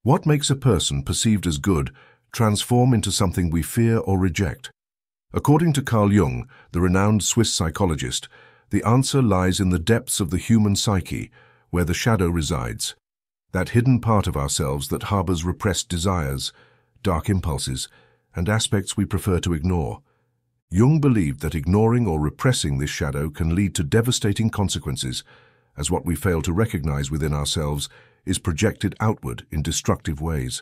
What makes a person perceived as good transform into something we fear or reject? According to Carl Jung, the renowned Swiss psychologist, the answer lies in the depths of the human psyche, where the shadow resides, that hidden part of ourselves that harbors repressed desires, dark impulses, and aspects we prefer to ignore. Jung believed that ignoring or repressing this shadow can lead to devastating consequences, as what we fail to recognize within ourselves is projected outward in destructive ways.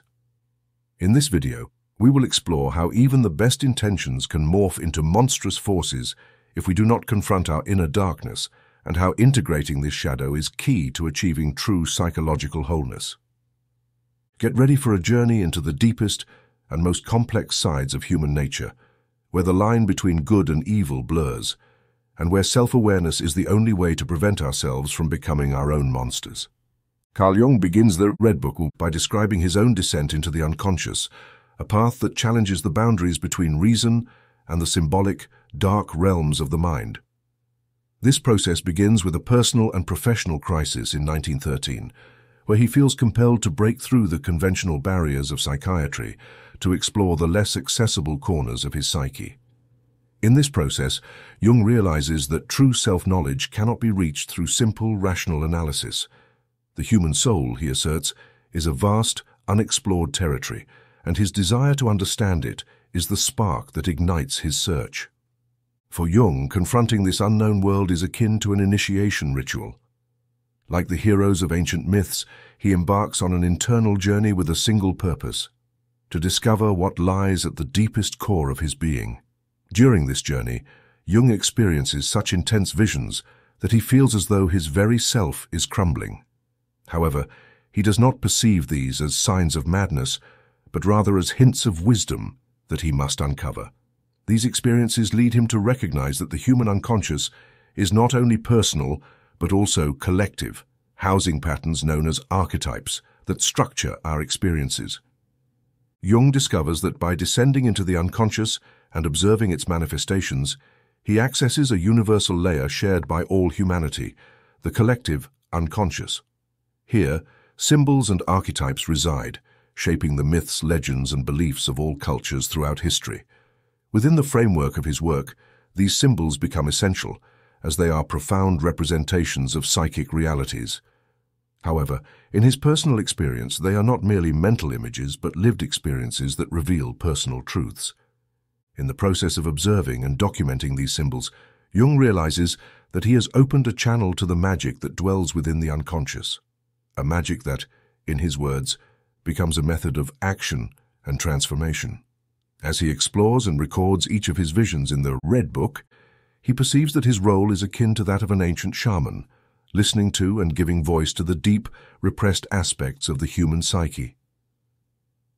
In this video, we will explore how even the best intentions can morph into monstrous forces if we do not confront our inner darkness, and how integrating this shadow is key to achieving true psychological wholeness. Get ready for a journey into the deepest and most complex sides of human nature, where the line between good and evil blurs, and where self-awareness is the only way to prevent ourselves from becoming our own monsters. Carl Jung begins the Red Book by describing his own descent into the unconscious, a path that challenges the boundaries between reason and the symbolic, dark realms of the mind. This process begins with a personal and professional crisis in 1913, where he feels compelled to break through the conventional barriers of psychiatry to explore the less accessible corners of his psyche. In this process, Jung realizes that true self-knowledge cannot be reached through simple, rational analysis. The human soul, he asserts, is a vast, unexplored territory, and his desire to understand it is the spark that ignites his search. For Jung, confronting this unknown world is akin to an initiation ritual. Like the heroes of ancient myths, he embarks on an internal journey with a single purpose: to discover what lies at the deepest core of his being. During this journey, Jung experiences such intense visions that he feels as though his very self is crumbling. However, he does not perceive these as signs of madness, but rather as hints of wisdom that he must uncover. These experiences lead him to recognize that the human unconscious is not only personal, but also collective, housing patterns known as archetypes that structure our experiences. Jung discovers that by descending into the unconscious and observing its manifestations, he accesses a universal layer shared by all humanity, the collective unconscious. Here, symbols and archetypes reside, shaping the myths, legends, and beliefs of all cultures throughout history. Within the framework of his work, these symbols become essential, as they are profound representations of psychic realities. However, in his personal experience, they are not merely mental images, but lived experiences that reveal personal truths. In the process of observing and documenting these symbols, Jung realizes that he has opened a channel to the magic that dwells within the unconscious. A magic that, in his words, becomes a method of action and transformation. As he explores and records each of his visions in the Red Book, he perceives that his role is akin to that of an ancient shaman, listening to and giving voice to the deep, repressed aspects of the human psyche.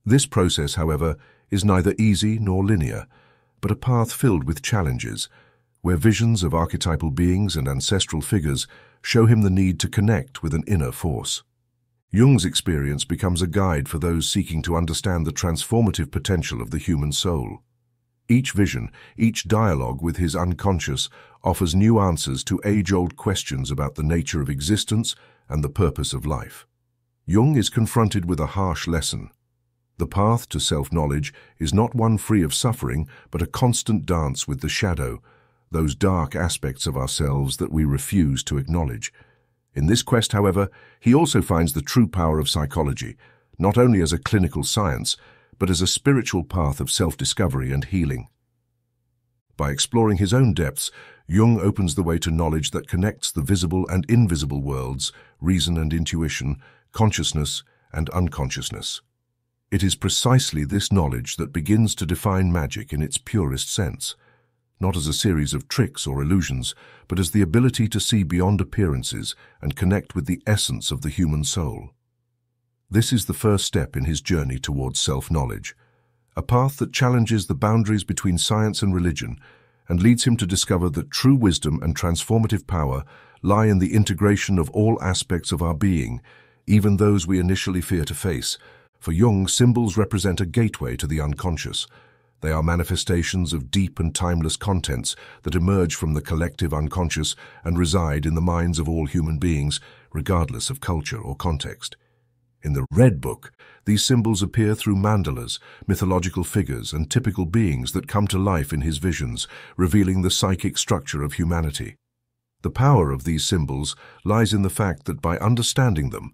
This process, however, is neither easy nor linear, but a path filled with challenges, where visions of archetypal beings and ancestral figures show him the need to connect with an inner force. Jung's experience becomes a guide for those seeking to understand the transformative potential of the human soul. Each vision, each dialogue with his unconscious offers new answers to age-old questions about the nature of existence and the purpose of life. Jung is confronted with a harsh lesson. The path to self-knowledge is not one free of suffering, but a constant dance with the shadow, those dark aspects of ourselves that we refuse to acknowledge. In this quest, however, he also finds the true power of psychology, not only as a clinical science, but as a spiritual path of self-discovery and healing. By exploring his own depths, Jung opens the way to knowledge that connects the visible and invisible worlds, reason and intuition, consciousness and unconsciousness. It is precisely this knowledge that begins to define magic in its purest sense, not as a series of tricks or illusions, but as the ability to see beyond appearances and connect with the essence of the human soul. This is the first step in his journey towards self-knowledge, a path that challenges the boundaries between science and religion and leads him to discover that true wisdom and transformative power lie in the integration of all aspects of our being, even those we initially fear to face. For Jung, symbols represent a gateway to the unconscious. They are manifestations of deep and timeless contents that emerge from the collective unconscious and reside in the minds of all human beings, regardless of culture or context. In the Red Book, these symbols appear through mandalas, mythological figures, and typical beings that come to life in his visions, revealing the psychic structure of humanity. The power of these symbols lies in the fact that by understanding them,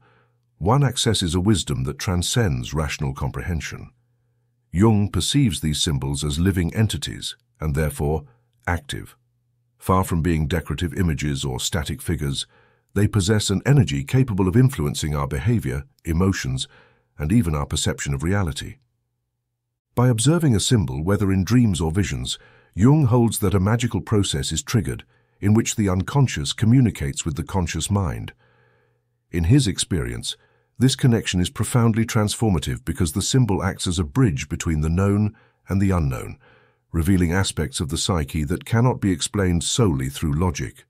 one accesses a wisdom that transcends rational comprehension. Jung perceives these symbols as living entities, and therefore active. Far from being decorative images or static figures, they possess an energy capable of influencing our behavior, emotions, and even our perception of reality. By observing a symbol, whether in dreams or visions, Jung holds that a magical process is triggered, in which the unconscious communicates with the conscious mind. In his experience, this connection is profoundly transformative because the symbol acts as a bridge between the known and the unknown, revealing aspects of the psyche that cannot be explained solely through logic.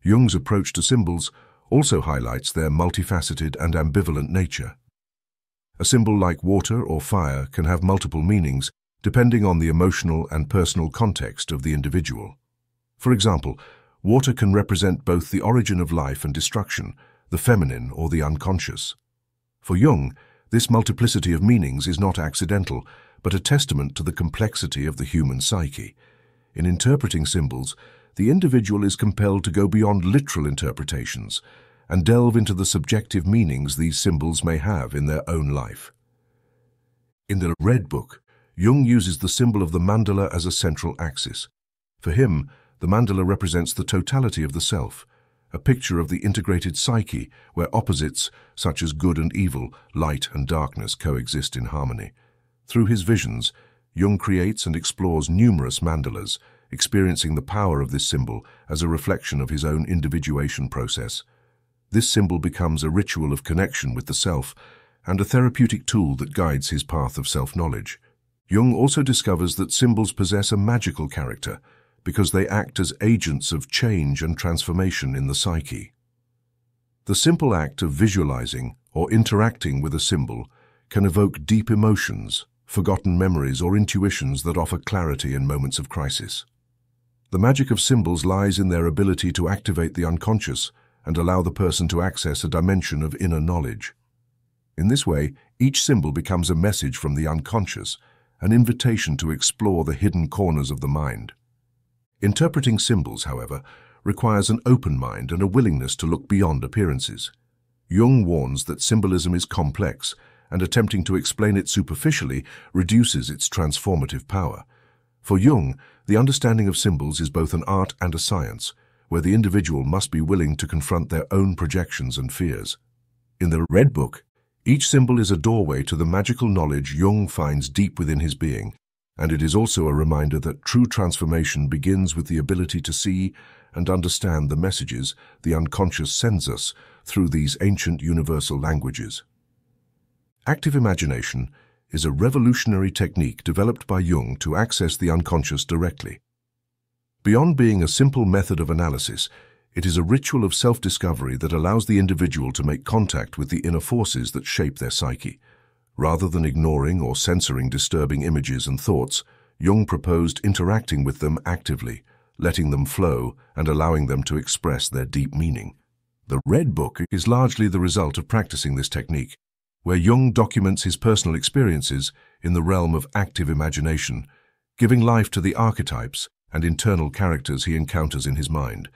Jung's approach to symbols also highlights their multifaceted and ambivalent nature. A symbol like water or fire can have multiple meanings depending on the emotional and personal context of the individual. For example, water can represent both the origin of life and destruction, the feminine or the unconscious. For Jung, this multiplicity of meanings is not accidental, but a testament to the complexity of the human psyche. In interpreting symbols, the individual is compelled to go beyond literal interpretations and delve into the subjective meanings these symbols may have in their own life. In the Red Book, Jung uses the symbol of the mandala as a central axis. For him, the mandala represents the totality of the self, a picture of the integrated psyche where opposites such as good and evil, light and darkness coexist in harmony. Through his visions, Jung creates and explores numerous mandalas, experiencing the power of this symbol as a reflection of his own individuation process. This symbol becomes a ritual of connection with the self and a therapeutic tool that guides his path of self-knowledge. Jung also discovers that symbols possess a magical character because they act as agents of change and transformation in the psyche. The simple act of visualizing or interacting with a symbol can evoke deep emotions, forgotten memories, or intuitions that offer clarity in moments of crisis. The magic of symbols lies in their ability to activate the unconscious and allow the person to access a dimension of inner knowledge. In this way, each symbol becomes a message from the unconscious, an invitation to explore the hidden corners of the mind. Interpreting symbols, however, requires an open mind and a willingness to look beyond appearances. Jung warns that symbolism is complex, and attempting to explain it superficially reduces its transformative power. For Jung, the understanding of symbols is both an art and a science, where the individual must be willing to confront their own projections and fears. In the Red Book, each symbol is a doorway to the magical knowledge Jung finds deep within his being, and it is also a reminder that true transformation begins with the ability to see and understand the messages the unconscious sends us through these ancient universal languages. Active imagination is a revolutionary technique developed by Jung to access the unconscious directly. Beyond being a simple method of analysis, it is a ritual of self-discovery that allows the individual to make contact with the inner forces that shape their psyche. Rather than ignoring or censoring disturbing images and thoughts, Jung proposed interacting with them actively, letting them flow and allowing them to express their deep meaning. The Red Book is largely the result of practicing this technique, where Jung documents his personal experiences in the realm of active imagination, giving life to the archetypes and internal characters he encounters in his mind.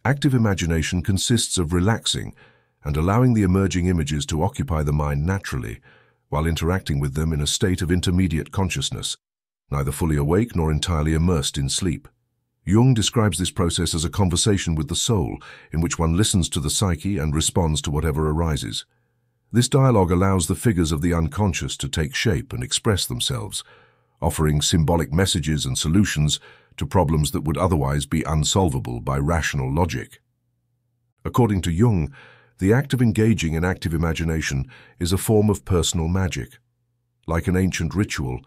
Active imagination consists of relaxing and allowing the emerging images to occupy the mind naturally, while interacting with them in a state of intermediate consciousness, neither fully awake nor entirely immersed in sleep. Jung describes this process as a conversation with the soul, in which one listens to the psyche and responds to whatever arises. This dialogue allows the figures of the unconscious to take shape and express themselves, offering symbolic messages and solutions to problems that would otherwise be unsolvable by rational logic. According to Jung, the act of engaging in active imagination is a form of personal magic. Like an ancient ritual,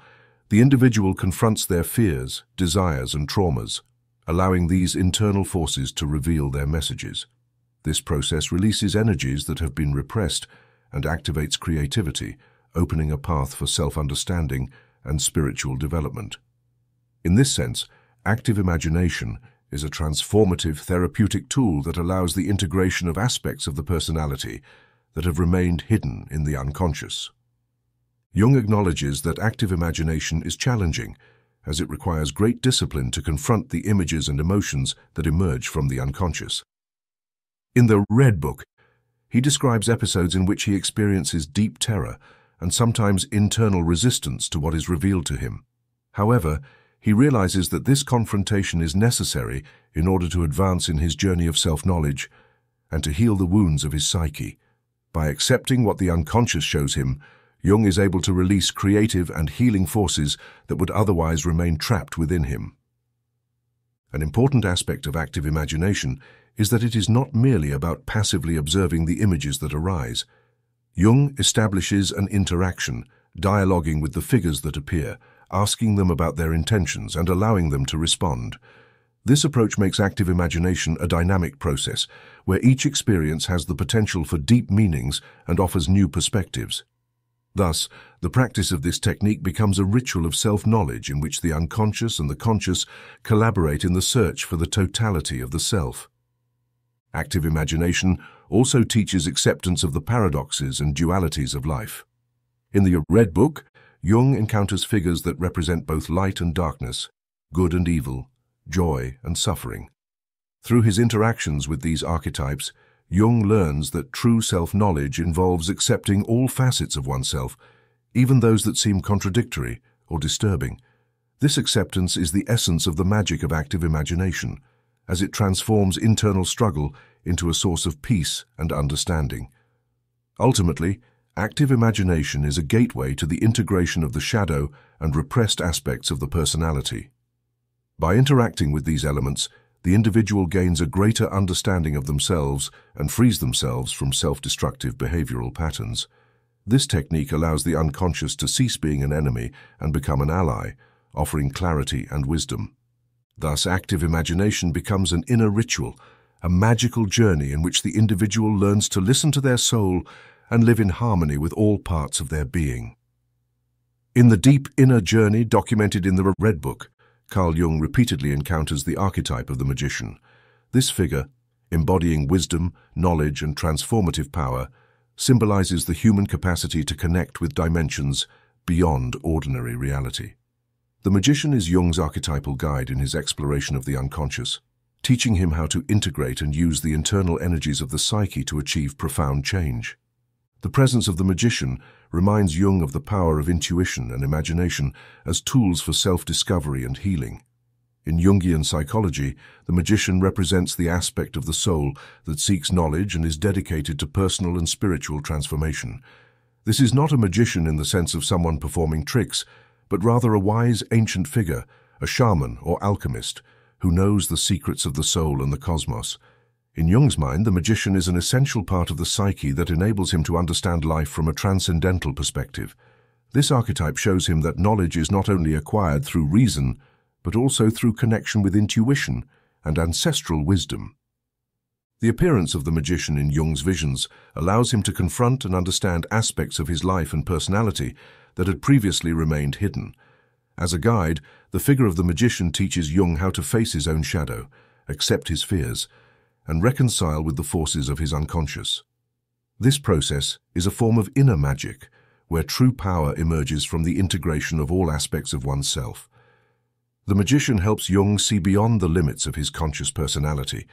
the individual confronts their fears, desires, and traumas, allowing these internal forces to reveal their messages. This process releases energies that have been repressed and activates creativity, opening a path for self-understanding and spiritual development. In this sense, active imagination is a transformative therapeutic tool that allows the integration of aspects of the personality that have remained hidden in the unconscious. Jung acknowledges that active imagination is challenging, as it requires great discipline to confront the images and emotions that emerge from the unconscious. In the Red Book, he describes episodes in which he experiences deep terror and sometimes internal resistance to what is revealed to him. However, he realizes that this confrontation is necessary in order to advance in his journey of self-knowledge and to heal the wounds of his psyche. By accepting what the unconscious shows him, Jung is able to release creative and healing forces that would otherwise remain trapped within him. An important aspect of active imagination is that it is not merely about passively observing the images that arise. Jung establishes an interaction, dialoguing with the figures that appear, asking them about their intentions and allowing them to respond. This approach makes active imagination a dynamic process, where each experience has the potential for deep meanings and offers new perspectives. Thus, the practice of this technique becomes a ritual of self-knowledge in which the unconscious and the conscious collaborate in the search for the totality of the self. Active imagination also teaches acceptance of the paradoxes and dualities of life. In the Red Book, Jung encounters figures that represent both light and darkness, good and evil, joy and suffering. Through his interactions with these archetypes, Jung learns that true self-knowledge involves accepting all facets of oneself, even those that seem contradictory or disturbing. This acceptance is the essence of the magic of active imagination, as it transforms internal struggle into a source of peace and understanding. Ultimately, active imagination is a gateway to the integration of the shadow and repressed aspects of the personality. By interacting with these elements, the individual gains a greater understanding of themselves and frees themselves from self-destructive behavioral patterns. This technique allows the unconscious to cease being an enemy and become an ally, offering clarity and wisdom. Thus, active imagination becomes an inner ritual, a magical journey in which the individual learns to listen to their soul and live in harmony with all parts of their being. In the deep inner journey documented in the Red Book, Carl Jung repeatedly encounters the archetype of the magician. This figure, embodying wisdom, knowledge, and transformative power, symbolizes the human capacity to connect with dimensions beyond ordinary reality. The magician is Jung's archetypal guide in his exploration of the unconscious, teaching him how to integrate and use the internal energies of the psyche to achieve profound change. The presence of the magician reminds Jung of the power of intuition and imagination as tools for self-discovery and healing. In Jungian psychology, the magician represents the aspect of the soul that seeks knowledge and is dedicated to personal and spiritual transformation. This is not a magician in the sense of someone performing tricks, but rather a wise ancient figure, a shaman or alchemist, who knows the secrets of the soul and the cosmos. In Jung's mind, the magician is an essential part of the psyche that enables him to understand life from a transcendental perspective. This archetype shows him that knowledge is not only acquired through reason, but also through connection with intuition and ancestral wisdom. The appearance of the magician in Jung's visions allows him to confront and understand aspects of his life and personality that had previously remained hidden. As a guide, the figure of the magician teaches Jung how to face his own shadow, accept his fears, and reconcile with the forces of his unconscious. This process is a form of inner magic, where true power emerges from the integration of all aspects of oneself. The magician helps Jung see beyond the limits of his conscious personality,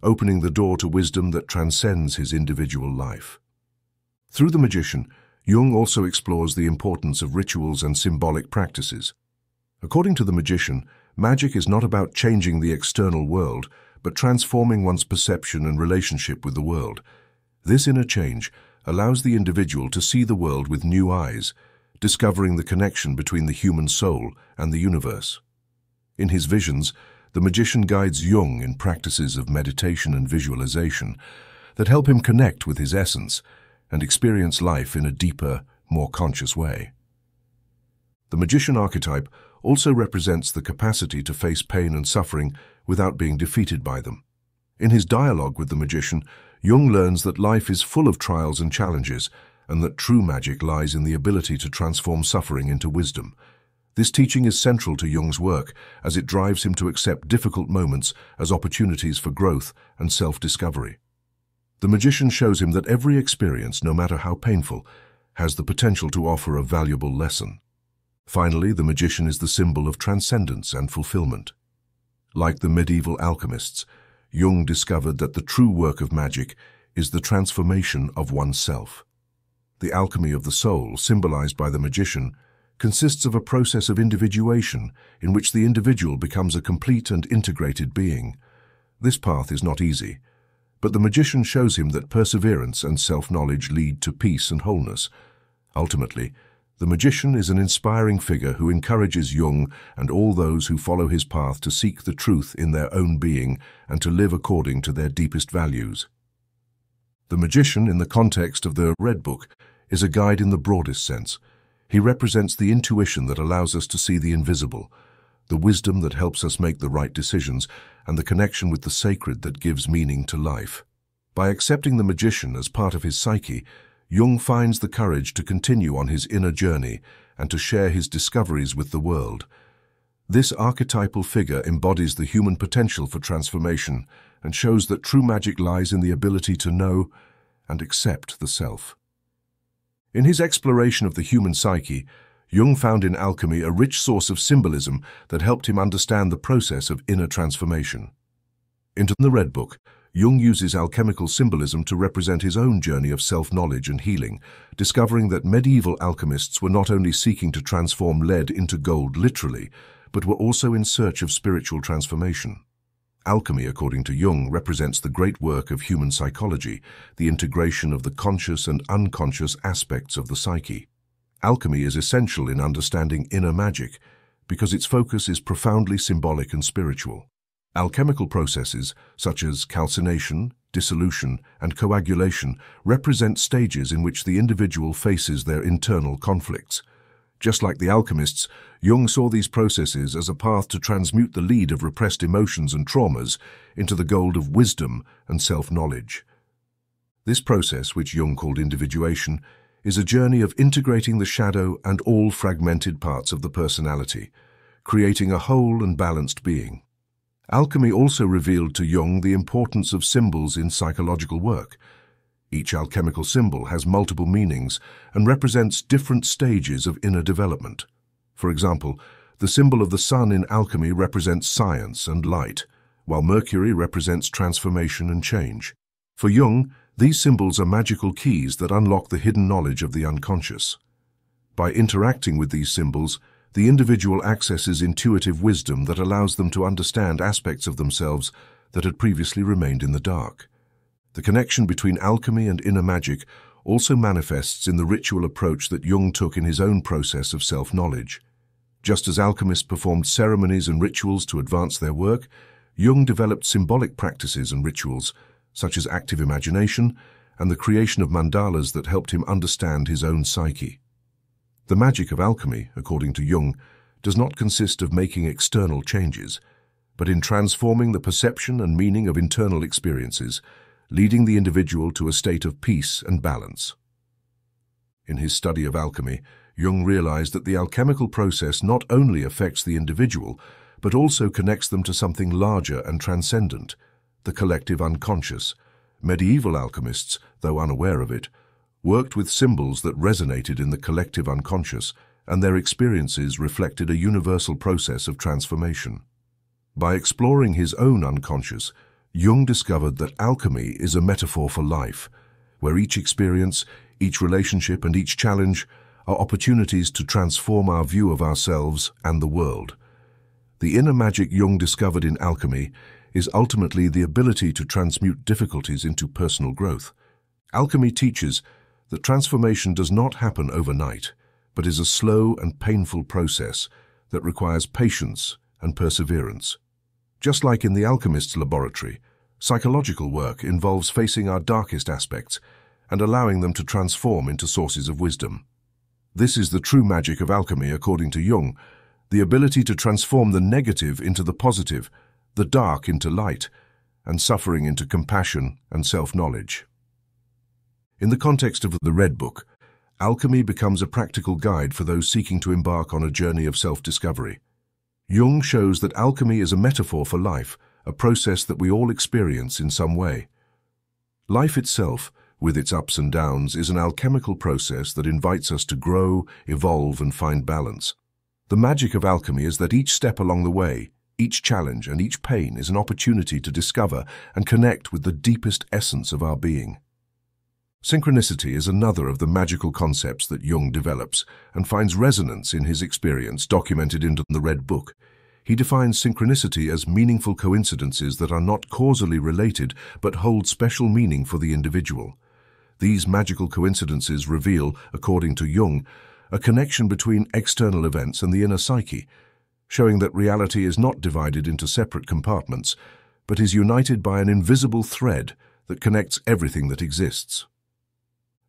opening the door to wisdom that transcends his individual life. Through the magician, Jung also explores the importance of rituals and symbolic practices. According to the magician, magic is not about changing the external world, but transforming one's perception and relationship with the world. This inner change allows the individual to see the world with new eyes, discovering the connection between the human soul and the universe. In his visions, the magician guides Jung in practices of meditation and visualization that help him connect with his essence and experience life in a deeper, more conscious way. The magician archetype also represents the capacity to face pain and suffering without being defeated by them. In his dialogue with the magician, Jung learns that life is full of trials and challenges, and that true magic lies in the ability to transform suffering into wisdom. This teaching is central to Jung's work, as it drives him to accept difficult moments as opportunities for growth and self-discovery. The magician shows him that every experience, no matter how painful, has the potential to offer a valuable lesson. Finally, the magician is the symbol of transcendence and fulfillment. Like the medieval alchemists, Jung discovered that the true work of magic is the transformation of oneself. The alchemy of the soul, symbolized by the magician, consists of a process of individuation in which the individual becomes a complete and integrated being. This path is not easy, but the magician shows him that perseverance and self-knowledge lead to peace and wholeness. Ultimately, the magician is an inspiring figure who encourages Jung and all those who follow his path to seek the truth in their own being and to live according to their deepest values. The magician, in the context of the Red Book, is a guide in the broadest sense. He represents the intuition that allows us to see the invisible, the wisdom that helps us make the right decisions, and the connection with the sacred that gives meaning to life. By accepting the magician as part of his psyche, Jung finds the courage to continue on his inner journey and to share his discoveries with the world. This archetypal figure embodies the human potential for transformation and shows that true magic lies in the ability to know and accept the self. In his exploration of the human psyche, Jung found in alchemy a rich source of symbolism that helped him understand the process of inner transformation. In the Red Book, Jung uses alchemical symbolism to represent his own journey of self-knowledge and healing, discovering that medieval alchemists were not only seeking to transform lead into gold literally, but were also in search of spiritual transformation. Alchemy, according to Jung, represents the great work of human psychology, the integration of the conscious and unconscious aspects of the psyche. Alchemy is essential in understanding inner magic because its focus is profoundly symbolic and spiritual. Alchemical processes, such as calcination, dissolution, and coagulation, represent stages in which the individual faces their internal conflicts. Just like the alchemists, Jung saw these processes as a path to transmute the lead of repressed emotions and traumas into the gold of wisdom and self-knowledge. This process, which Jung called individuation, is a journey of integrating the shadow and all fragmented parts of the personality, creating a whole and balanced being. Alchemy also revealed to Jung the importance of symbols in psychological work. Each alchemical symbol has multiple meanings and represents different stages of inner development. For example, the symbol of the sun in alchemy represents science and light, while Mercury represents transformation and change. For Jung, these symbols are magical keys that unlock the hidden knowledge of the unconscious. By interacting with these symbols, the individual accesses intuitive wisdom that allows them to understand aspects of themselves that had previously remained in the dark. The connection between alchemy and inner magic also manifests in the ritual approach that Jung took in his own process of self-knowledge. Just as alchemists performed ceremonies and rituals to advance their work, Jung developed symbolic practices and rituals, such as active imagination and the creation of mandalas that helped him understand his own psyche. The magic of alchemy, according to Jung, does not consist of making external changes, but in transforming the perception and meaning of internal experiences, leading the individual to a state of peace and balance. In his study of alchemy, Jung realized that the alchemical process not only affects the individual, but also connects them to something larger and transcendent, the collective unconscious. Medieval alchemists, though unaware of it, worked with symbols that resonated in the collective unconscious, and their experiences reflected a universal process of transformation. By exploring his own unconscious, Jung discovered that alchemy is a metaphor for life, where each experience, each relationship, and each challenge are opportunities to transform our view of ourselves and the world. The inner magic Jung discovered in alchemy is ultimately the ability to transmute difficulties into personal growth. Alchemy teaches that transformation does not happen overnight, but is a slow and painful process that requires patience and perseverance. Just like in the alchemist's laboratory, psychological work involves facing our darkest aspects and allowing them to transform into sources of wisdom. This is the true magic of alchemy, according to Jung, the ability to transform the negative into the positive, the dark into light, and suffering into compassion and self-knowledge. In the context of the Red Book, alchemy becomes a practical guide for those seeking to embark on a journey of self-discovery. Jung shows that alchemy is a metaphor for life, a process that we all experience in some way. Life itself, with its ups and downs, is an alchemical process that invites us to grow, evolve, and find balance. The magic of alchemy is that each step along the way, each challenge and each pain is an opportunity to discover and connect with the deepest essence of our being. Synchronicity is another of the magical concepts that Jung develops and finds resonance in his experience documented in the Red Book. He defines synchronicity as meaningful coincidences that are not causally related but hold special meaning for the individual. These magical coincidences reveal, according to Jung, a connection between external events and the inner psyche, showing that reality is not divided into separate compartments, but is united by an invisible thread that connects everything that exists.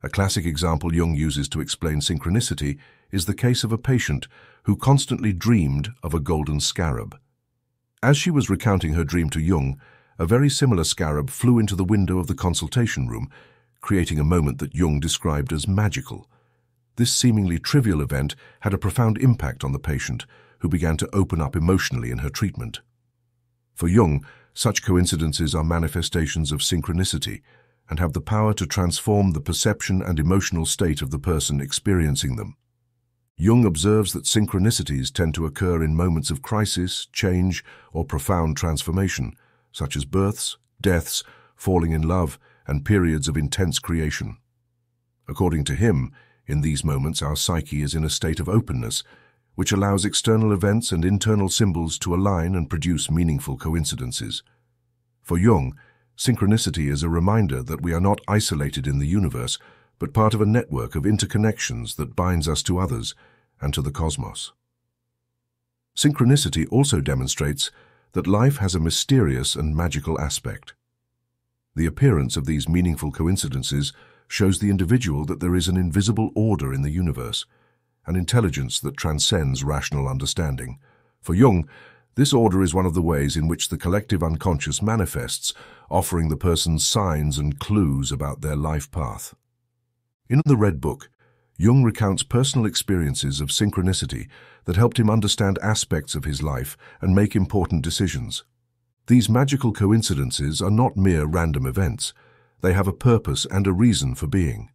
A classic example Jung uses to explain synchronicity is the case of a patient who constantly dreamed of a golden scarab. As she was recounting her dream to Jung, a very similar scarab flew into the window of the consultation room, creating a moment that Jung described as magical. This seemingly trivial event had a profound impact on the patient, who began to open up emotionally in her treatment. For Jung, such coincidences are manifestations of synchronicity and have the power to transform the perception and emotional state of the person experiencing them. Jung observes that synchronicities tend to occur in moments of crisis, change, or profound transformation, such as births, deaths, falling in love, and periods of intense creation. According to him, in these moments our psyche is in a state of openness, which allows external events and internal symbols to align and produce meaningful coincidences. For Jung, synchronicity is a reminder that we are not isolated in the universe, but part of a network of interconnections that binds us to others and to the cosmos. Synchronicity also demonstrates that life has a mysterious and magical aspect. The appearance of these meaningful coincidences shows the individual that there is an invisible order in the universe, an intelligence that transcends rational understanding. For Jung, this order is one of the ways in which the collective unconscious manifests, offering the person signs and clues about their life path. In the Red Book, Jung recounts personal experiences of synchronicity that helped him understand aspects of his life and make important decisions. These magical coincidences are not mere random events. They have a purpose and a reason for being.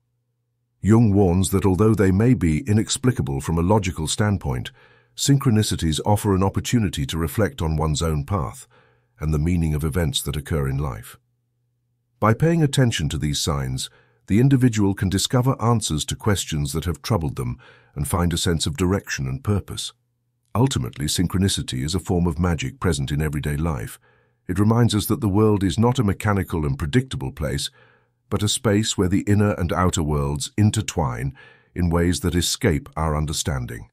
Jung warns that although they may be inexplicable from a logical standpoint, synchronicities offer an opportunity to reflect on one's own path and the meaning of events that occur in life. By paying attention to these signs, the individual can discover answers to questions that have troubled them and find a sense of direction and purpose. Ultimately, synchronicity is a form of magic present in everyday life. It reminds us that the world is not a mechanical and predictable place, but a space where the inner and outer worlds intertwine in ways that escape our understanding.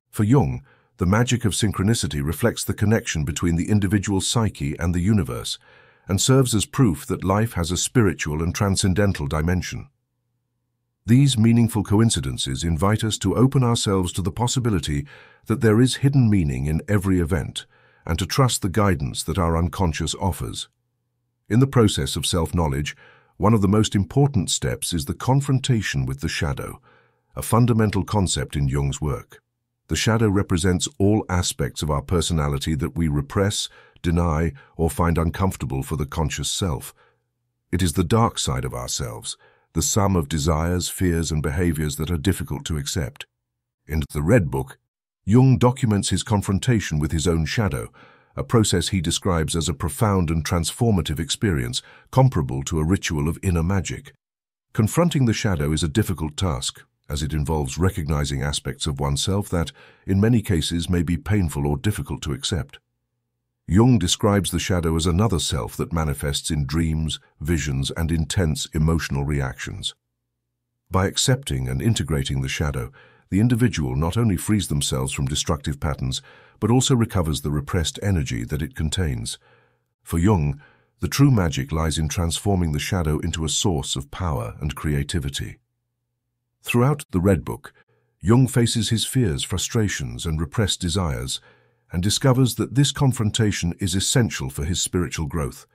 For Jung, the magic of synchronicity reflects the connection between the individual psyche and the universe, and serves as proof that life has a spiritual and transcendental dimension. These meaningful coincidences invite us to open ourselves to the possibility that there is hidden meaning in every event, and to trust the guidance that our unconscious offers. In the process of self-knowledge, one of the most important steps is the confrontation with the shadow, a fundamental concept in Jung's work. The shadow represents all aspects of our personality that we repress, deny, or find uncomfortable for the conscious self. It is the dark side of ourselves, the sum of desires, fears, and behaviors that are difficult to accept. In the Red Book, Jung documents his confrontation with his own shadow, a process he describes as a profound and transformative experience, comparable to a ritual of inner magic. Confronting the shadow is a difficult task, as it involves recognizing aspects of oneself that, in many cases, may be painful or difficult to accept. Jung describes the shadow as another self that manifests in dreams, visions, and intense emotional reactions. By accepting and integrating the shadow, the individual not only frees themselves from destructive patterns, but also recovers the repressed energy that it contains. For Jung, the true magic lies in transforming the shadow into a source of power and creativity. Throughout the Red Book, Jung faces his fears, frustrations, and repressed desires, and discovers that this confrontation is essential for his spiritual growth.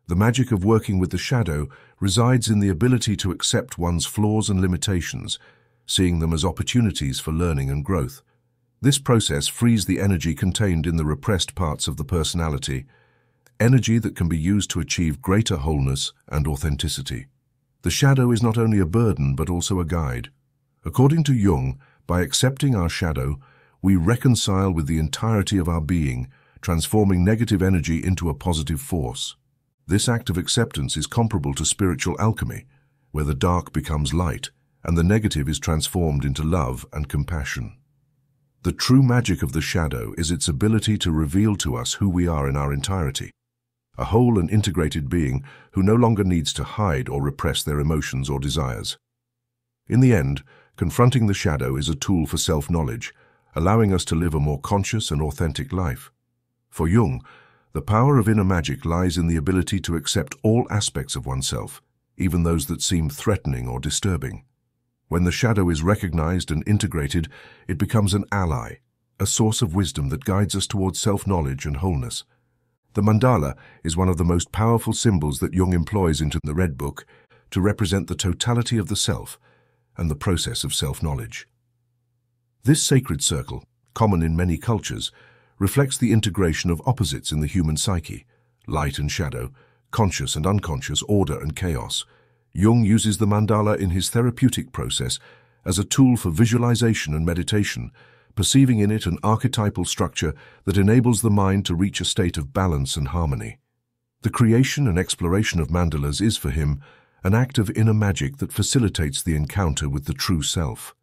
The magic of working with the shadow resides in the ability to accept one's flaws and limitations, seeing them as opportunities for learning and growth. This process frees the energy contained in the repressed parts of the personality energy that can be used to achieve greater wholeness and authenticity. The shadow is not only a burden but also a guide. According to Jung, by accepting our shadow, we reconcile with the entirety of our being, transforming negative energy into a positive force. This act of acceptance is comparable to spiritual alchemy, where the dark becomes light and the negative is transformed into love and compassion. The true magic of the shadow is its ability to reveal to us who we are in our entirety, a whole and integrated being who no longer needs to hide or repress their emotions or desires. In the end, confronting the shadow is a tool for self-knowledge, allowing us to live a more conscious and authentic life. For Jung, the power of inner magic lies in the ability to accept all aspects of oneself, even those that seem threatening or disturbing. When the shadow is recognized and integrated, it becomes an ally, a source of wisdom that guides us towards self-knowledge and wholeness. The mandala is one of the most powerful symbols that Jung employs in the Red Book to represent the totality of the self and the process of self-knowledge. This sacred circle, common in many cultures, reflects the integration of opposites in the human psyche, light and shadow, conscious and unconscious, order and chaos. Jung uses the mandala in his therapeutic process as a tool for visualization and meditation, perceiving in it an archetypal structure that enables the mind to reach a state of balance and harmony. The creation and exploration of mandalas is, for him, an act of inner magic that facilitates the encounter with the true self.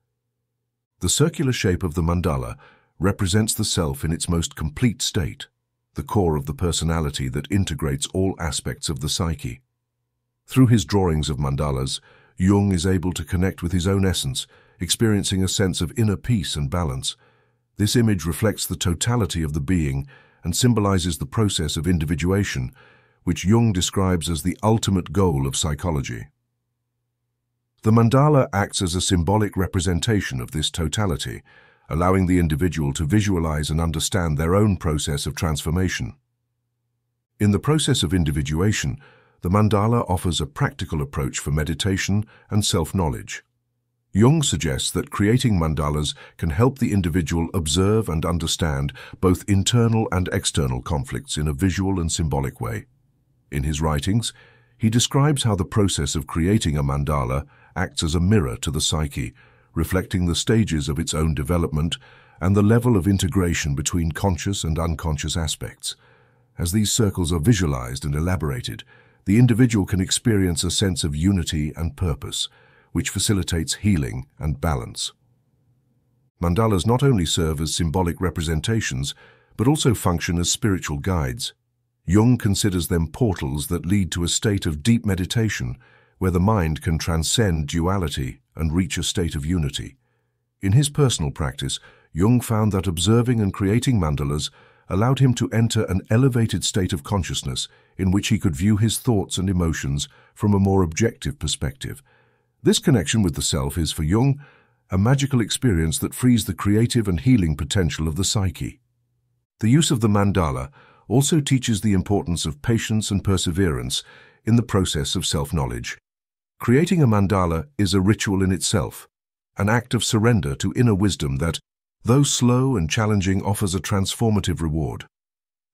The circular shape of the mandala represents the self in its most complete state, the core of the personality that integrates all aspects of the psyche. Through his drawings of mandalas, Jung is able to connect with his own essence, experiencing a sense of inner peace and balance. This image reflects the totality of the being and symbolizes the process of individuation, which Jung describes as the ultimate goal of psychology. The mandala acts as a symbolic representation of this totality, allowing the individual to visualize and understand their own process of transformation. In the process of individuation, the mandala offers a practical approach for meditation and self-knowledge. Jung suggests that creating mandalas can help the individual observe and understand both internal and external conflicts in a visual and symbolic way. In his writings, he describes how the process of creating a mandala acts as a mirror to the psyche, reflecting the stages of its own development and the level of integration between conscious and unconscious aspects. As these circles are visualized and elaborated, the individual can experience a sense of unity and purpose, which facilitates healing and balance. Mandalas not only serve as symbolic representations, but also function as spiritual guides. Jung considers them portals that lead to a state of deep meditation, where the mind can transcend duality and reach a state of unity. In his personal practice, Jung found that observing and creating mandalas allowed him to enter an elevated state of consciousness in which he could view his thoughts and emotions from a more objective perspective. This connection with the self is, for Jung, a magical experience that frees the creative and healing potential of the psyche. The use of the mandala also teaches the importance of patience and perseverance in the process of self-knowledge. Creating a mandala is a ritual in itself, an act of surrender to inner wisdom that, though slow and challenging, offers a transformative reward.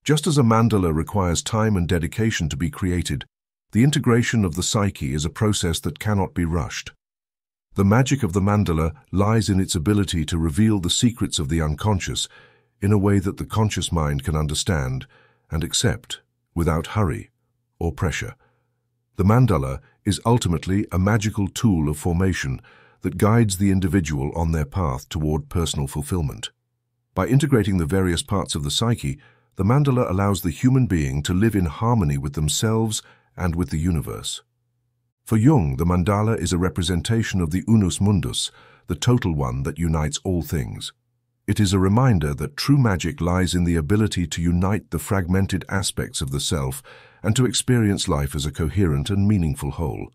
Just as a mandala requires time and dedication to be created, the integration of the psyche is a process that cannot be rushed. The magic of the mandala lies in its ability to reveal the secrets of the unconscious in a way that the conscious mind can understand and accept without hurry or pressure. The mandala is ultimately a magical tool of formation that guides the individual on their path toward personal fulfillment. By integrating the various parts of the psyche, the mandala allows the human being to live in harmony with themselves and with the universe. For Jung, the mandala is a representation of the unus mundus, the total one that unites all things. It is a reminder that true magic lies in the ability to unite the fragmented aspects of the self and to experience life as a coherent and meaningful whole.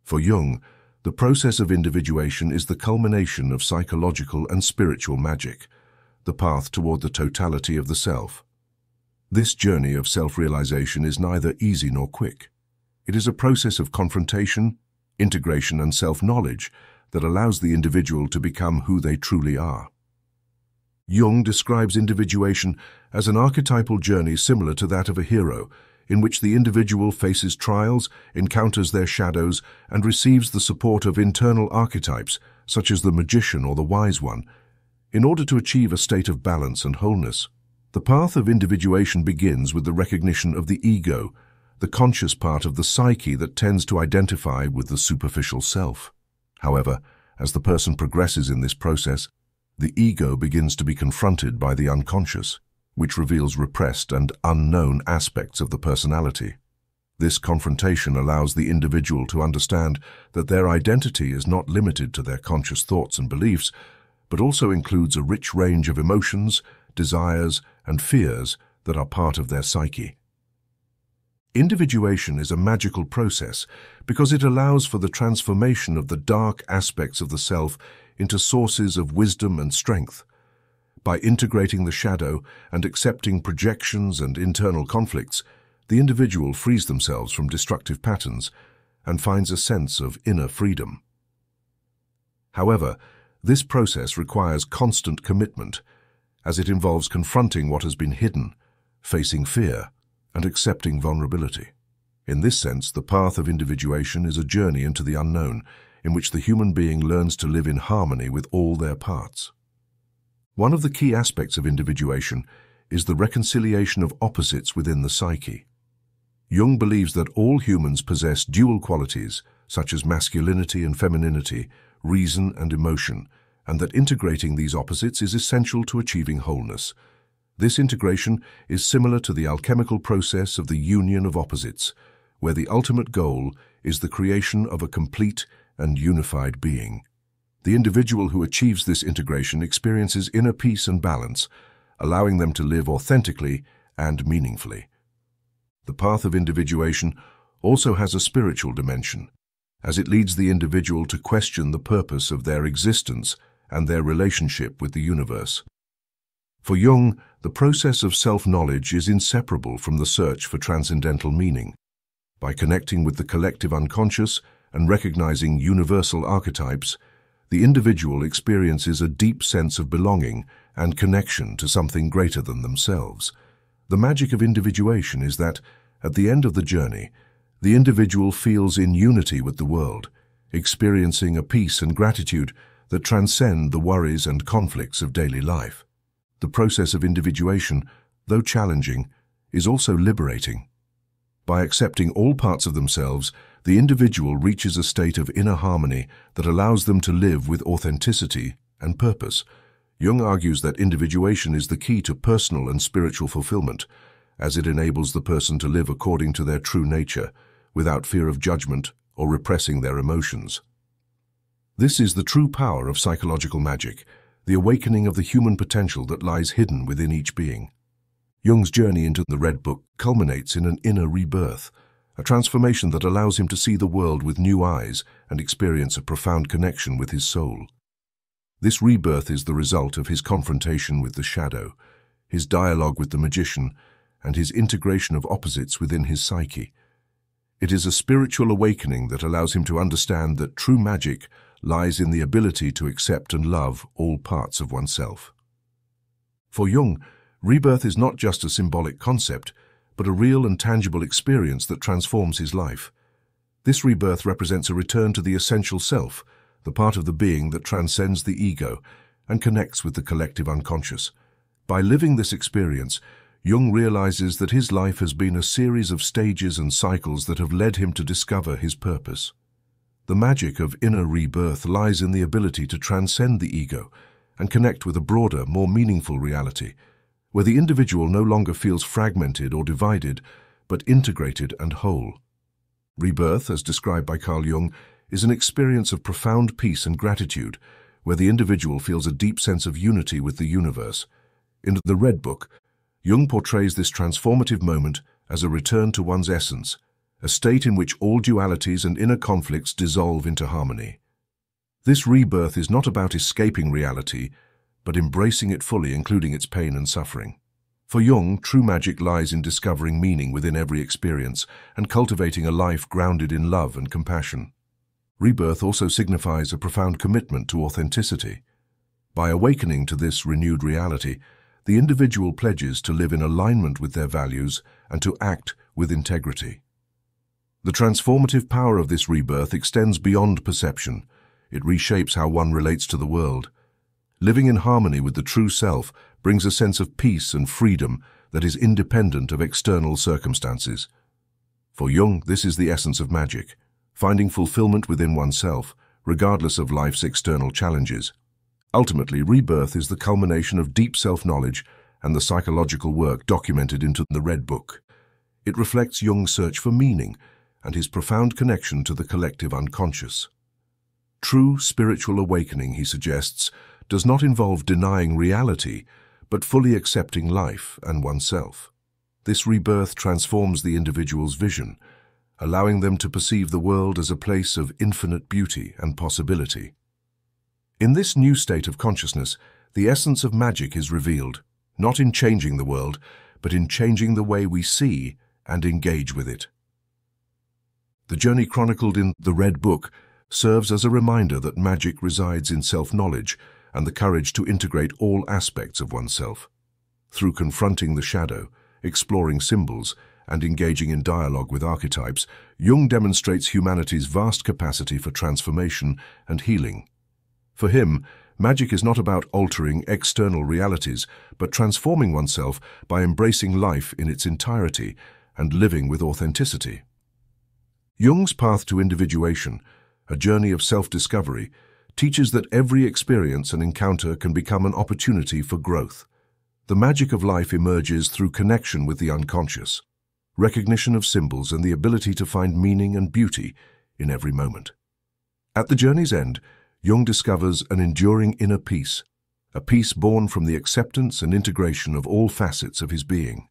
For Jung, the process of individuation is the culmination of psychological and spiritual magic, the path toward the totality of the self. This journey of self-realization is neither easy nor quick. It is a process of confrontation, integration, and self-knowledge that allows the individual to become who they truly are. Jung describes individuation as an archetypal journey similar to that of a hero, in which the individual faces trials, encounters their shadows, and receives the support of internal archetypes, such as the magician or the wise one, in order to achieve a state of balance and wholeness. The path of individuation begins with the recognition of the ego, the conscious part of the psyche that tends to identify with the superficial self. However, as the person progresses in this process, the ego begins to be confronted by the unconscious, which reveals repressed and unknown aspects of the personality. This confrontation allows the individual to understand that their identity is not limited to their conscious thoughts and beliefs, but also includes a rich range of emotions, desires, and fears that are part of their psyche. Individuation is a magical process because it allows for the transformation of the dark aspects of the self into sources of wisdom and strength. By integrating the shadow and accepting projections and internal conflicts, the individual frees themselves from destructive patterns and finds a sense of inner freedom. However, this process requires constant commitment, as it involves confronting what has been hidden, facing fear, and accepting vulnerability. In this sense, the path of individuation is a journey into the unknown, in which the human being learns to live in harmony with all their parts. One of the key aspects of individuation is the reconciliation of opposites within the psyche. Jung believes that all humans possess dual qualities, such as masculinity and femininity, reason and emotion, and that integrating these opposites is essential to achieving wholeness. This integration is similar to the alchemical process of the union of opposites, where the ultimate goal is the creation of a complete and unified being. The individual who achieves this integration experiences inner peace and balance, allowing them to live authentically and meaningfully. The path of individuation also has a spiritual dimension, as it leads the individual to question the purpose of their existence and their relationship with the universe. For Jung, the process of self-knowledge is inseparable from the search for transcendental meaning. By connecting with the collective unconscious and recognizing universal archetypes, the individual experiences a deep sense of belonging and connection to something greater than themselves. The magic of individuation is that, at the end of the journey, the individual feels in unity with the world, experiencing a peace and gratitude that transcend the worries and conflicts of daily life. The process of individuation, though challenging, is also liberating. By accepting all parts of themselves, the individual reaches a state of inner harmony that allows them to live with authenticity and purpose. Jung argues that individuation is the key to personal and spiritual fulfillment, as it enables the person to live according to their true nature, without fear of judgment or repressing their emotions. This is the true power of psychological magic, the awakening of the human potential that lies hidden within each being. Jung's journey into the Red Book culminates in an inner rebirth, a transformation that allows him to see the world with new eyes and experience a profound connection with his soul. This rebirth is the result of his confrontation with the shadow, his dialogue with the magician, and his integration of opposites within his psyche. It is a spiritual awakening that allows him to understand that true magic lies in the ability to accept and love all parts of oneself. For Jung, rebirth is not just a symbolic concept, but a real and tangible experience that transforms his life. This rebirth represents a return to the essential self, the part of the being that transcends the ego and connects with the collective unconscious. By living this experience, Jung realizes that his life has been a series of stages and cycles that have led him to discover his purpose. The magic of inner rebirth lies in the ability to transcend the ego and connect with a broader, more meaningful reality, where the individual no longer feels fragmented or divided, but integrated and whole. Rebirth, as described by Carl Jung, is an experience of profound peace and gratitude, where the individual feels a deep sense of unity with the universe. In the Red Book, Jung portrays this transformative moment as a return to one's essence, a state in which all dualities and inner conflicts dissolve into harmony. This rebirth is not about escaping reality, but embracing it fully, including its pain and suffering. For Jung, true magic lies in discovering meaning within every experience and cultivating a life grounded in love and compassion. Rebirth also signifies a profound commitment to authenticity. By awakening to this renewed reality, the individual pledges to live in alignment with their values and to act with integrity. The transformative power of this rebirth extends beyond perception. It reshapes how one relates to the world. Living in harmony with the true self brings a sense of peace and freedom that is independent of external circumstances. For Jung, this is the essence of magic, finding fulfillment within oneself, regardless of life's external challenges. Ultimately, rebirth is the culmination of deep self-knowledge and the psychological work documented into the Red Book. It reflects Jung's search for meaning and his profound connection to the collective unconscious. True spiritual awakening, he suggests, does not involve denying reality, but fully accepting life and oneself. This rebirth transforms the individual's vision, allowing them to perceive the world as a place of infinite beauty and possibility. In this new state of consciousness, the essence of magic is revealed, not in changing the world, but in changing the way we see and engage with it. The journey chronicled in the Red Book serves as a reminder that magic resides in self-knowledge and the courage to integrate all aspects of oneself. Through confronting the shadow, exploring symbols, and engaging in dialogue with archetypes, Jung demonstrates humanity's vast capacity for transformation and healing. For him, magic is not about altering external realities, but transforming oneself by embracing life in its entirety and living with authenticity. Jung's path to individuation, a journey of self-discovery, teaches that every experience and encounter can become an opportunity for growth. The magic of life emerges through connection with the unconscious, recognition of symbols, and the ability to find meaning and beauty in every moment. At the journey's end, Jung discovers an enduring inner peace, a peace born from the acceptance and integration of all facets of his being.